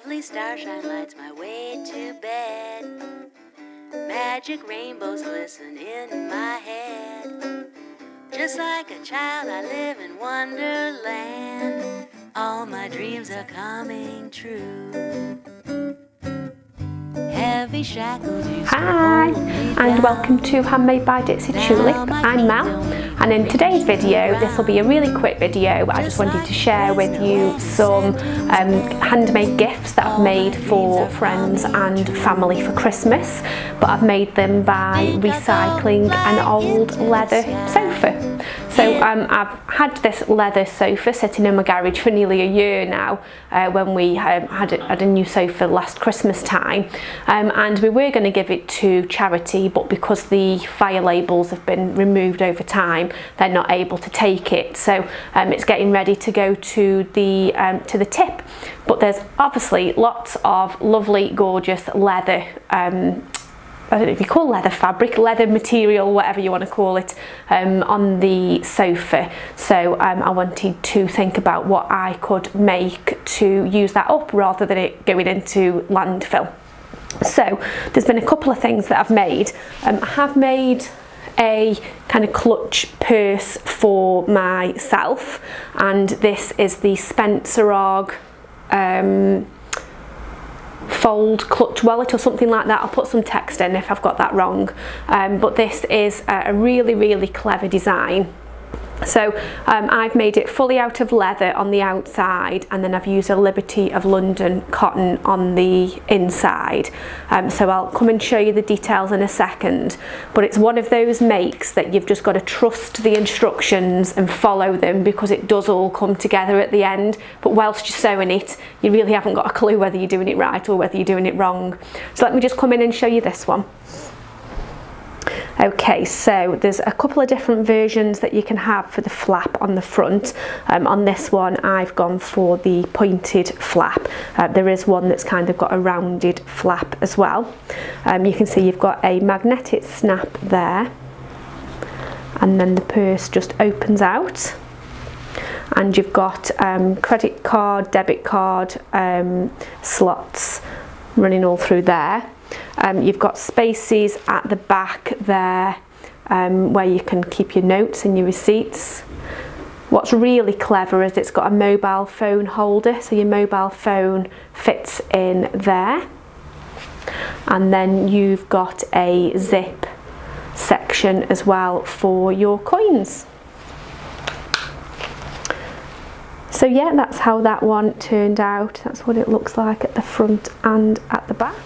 Lovely starshine lights my way to bed. Magic rainbows glisten in my head. Just like a child I live in Wonderland. All my dreams are coming true. Heavy shackles used to hold me Hi, and welcome to Handmade by Ditsy Tulip. I'm Mel, and in today's video, this will be a really quick video, but I just wanted to share with you some handmade gifts that I've made for friends and family for Christmas, but I've made them by recycling an old leather sofa. So I've had this leather sofa sitting in my garage for nearly a year now, when we had a new sofa last Christmas time, and we were going to give it to charity, but because the fire labels have been removed over time, they're not able to take it. So it's getting ready to go to the tip. But there's obviously lots of lovely, gorgeous leather. I don't know if you call leather fabric, leather material, whatever you want to call it, on the sofa. So I wanted to think about what I could make to use that up rather than it going into landfill. So there's been a couple of things that I've made. I have made a kind of clutch purse for myself, and this is the Spencerog fold clutch wallet or something like that. I'll put some text in if I've got that wrong, but this is a really clever design. So I've made it fully out of leather on the outside, and then I've used a Liberty of London cotton on the inside. So I'll come and show you the details in a second, but it's one of those makes that you've just got to trust the instructions and follow them, because it does all come together at the end. But whilst you're sewing it, you really haven't got a clue whether you're doing it right or whether you're doing it wrong. So let me just come in and show you this one. Okay, so there's a couple of different versions that you can have for the flap on the front. On this one I've gone for the pointed flap. There is one that's kind of got a rounded flap as well. You can see you've got a magnetic snap there, and then the purse just opens out, and you've got credit card, debit card slots running all through there. You've got spaces at the back there, where you can keep your notes and your receipts. What's really clever is it's got a mobile phone holder, so your mobile phone fits in there. And then you've got a zip section as well for your coins. So yeah, that's how that one turned out. That's what it looks like at the front and at the back.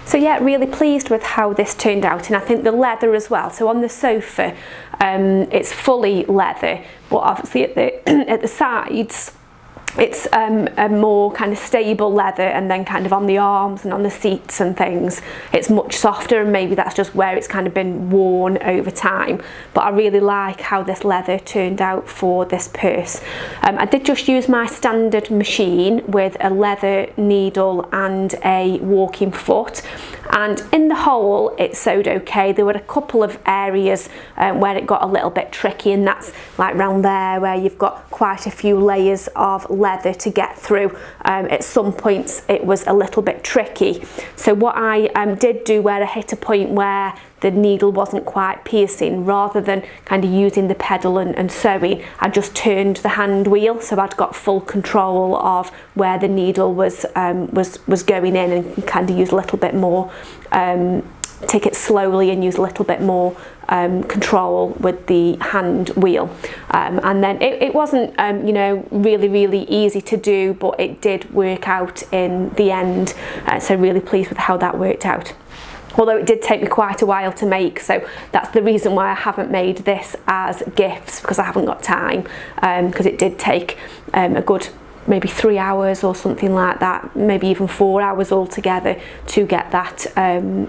So yeah, really pleased with how this turned out, and I think the leather as well. So on the sofa, it's fully leather, but obviously at the sides, it's a more kind of stable leather, and then kind of on the arms and on the seats and things, it's much softer, and maybe that's just where it's kind of been worn over time. But I really like how this leather turned out for this purse. I did just use my standard machine with a leather needle and a walking foot, and in the whole it sewed okay. There were a couple of areas where it got a little bit tricky, and that's like round there where you've got quite a few layers of leather to get through. At some points it was a little bit tricky. So what I did do, where I hit a point where the needle wasn't quite piercing, rather than kind of using the pedal and sewing, I just turned the hand wheel, so I'd got full control of where the needle was going in, and kind of use a little bit more, take it slowly and use a little bit more control with the hand wheel. And then it wasn't you know, really easy to do, but it did work out in the end. So really pleased with how that worked out. Although it did take me quite a while to make, so that's the reason why I haven't made this as gifts, because I haven't got time, because it did take a good maybe 3 hours or something like that, maybe even 4 hours altogether to get that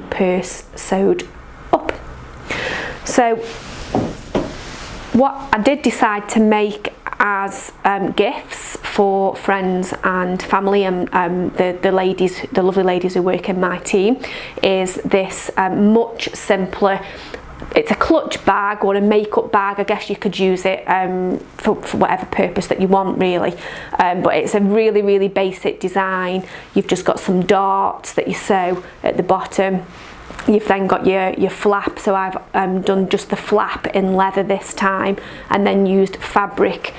purse sewed up. So what I did decide to make as gifts for friends and family, and the lovely ladies who work in my team, is this much simpler it's a clutch bag or a makeup bag. I guess you could use it for whatever purpose that you want, really. But it's a really, really basic design. You've just got some darts that you sew at the bottom. You've then got your flap, so I've done just the flap in leather this time, and then used fabric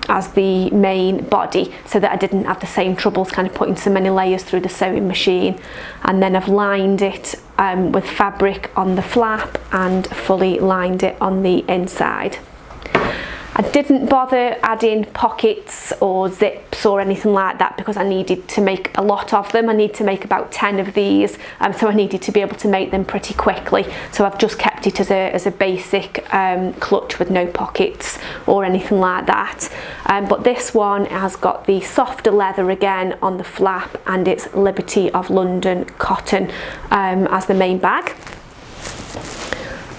as the main body, so that I didn't have the same troubles kind of putting so many layers through the sewing machine. And then I've lined it with fabric on the flap and fully lined it on the inside. I didn't bother adding pockets or zips or anything like that because I needed to make a lot of them. I need to make about 10 of these, so I needed to be able to make them pretty quickly. So I've just kept it as a basic clutch with no pockets or anything like that. But this one has got the softer leather again on the flap, and it's Liberty of London cotton as the main bag.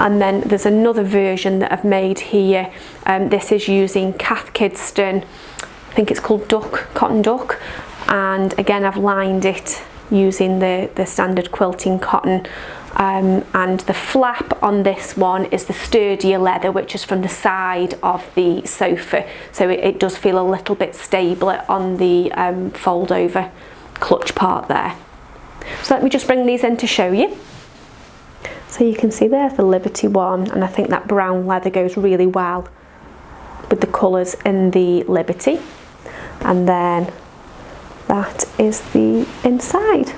And then there's another version that I've made here. This is using Cath Kidston, I think it's called cotton duck, and again I've lined it using the standard quilting cotton, and the flap on this one is the sturdier leather, which is from the side of the sofa, so it does feel a little bit stabler on the fold over clutch part there. So let me just bring these in to show you. So you can see there's the Liberty one, and I think that brown leather goes really well with the colours in the Liberty. And then that is the inside.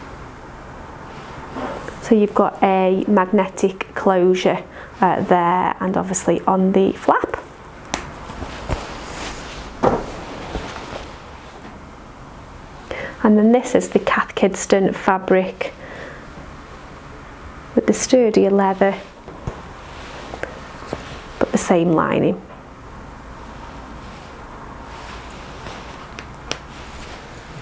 So you've got a magnetic closure there, and obviously on the flap. And then this is the Cath Kidston fabric with the sturdier leather, but the same lining.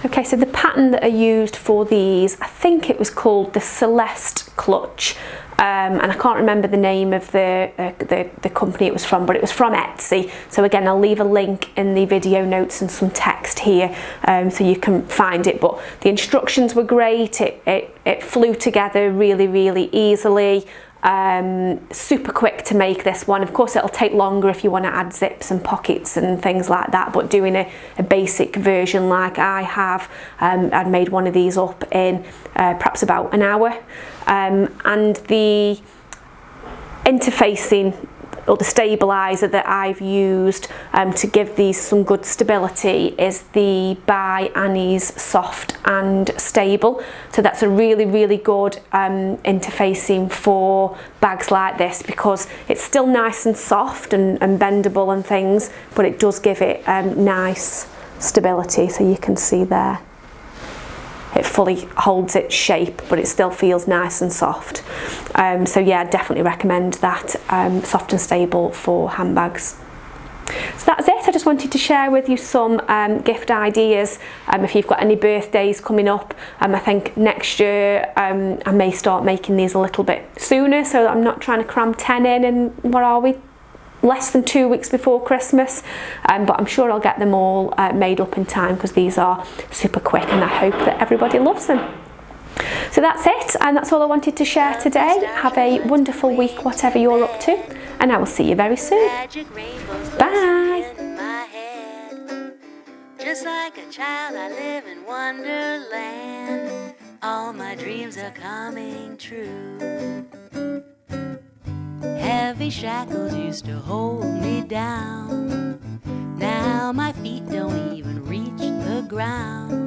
Okay, so the pattern that I used for these, I think it was called the Celeste clutch, and I can't remember the name of the company it was from, but it was from Etsy. So again, I'll leave a link in the video notes and some text here, so you can find it. But the instructions were great. It flew together really, really easily. Super quick to make this one. Of course, it'll take longer if you want to add zips and pockets and things like that, but doing a basic version like I have, I'd made one of these up in perhaps about an hour. And the interfacing or the stabiliser that I've used to give these some good stability is the By Annie's Soft and Stable. So that's a really, really good interfacing for bags like this, because it's still nice and soft and bendable and things, but it does give it nice stability. So you can see there, it fully holds its shape, but it still feels nice and soft. So yeah, I definitely recommend that, soft and stable for handbags. So that's it. I just wanted to share with you some gift ideas. If you've got any birthdays coming up, I think next year I may start making these a little bit sooner, so that I'm not trying to cram 10 in, and what are we? Less than 2 weeks before Christmas, but I'm sure I'll get them all made up in time, because these are super quick, and I hope that everybody loves them. So that's it, and that's all I wanted to share today. Have a wonderful week, whatever you're up to, and I will see you very soon. Bye. Just like a child, I live in Wonderland. All my dreams are coming true. Heavy shackles used to hold me down. Now my feet don't even reach the ground.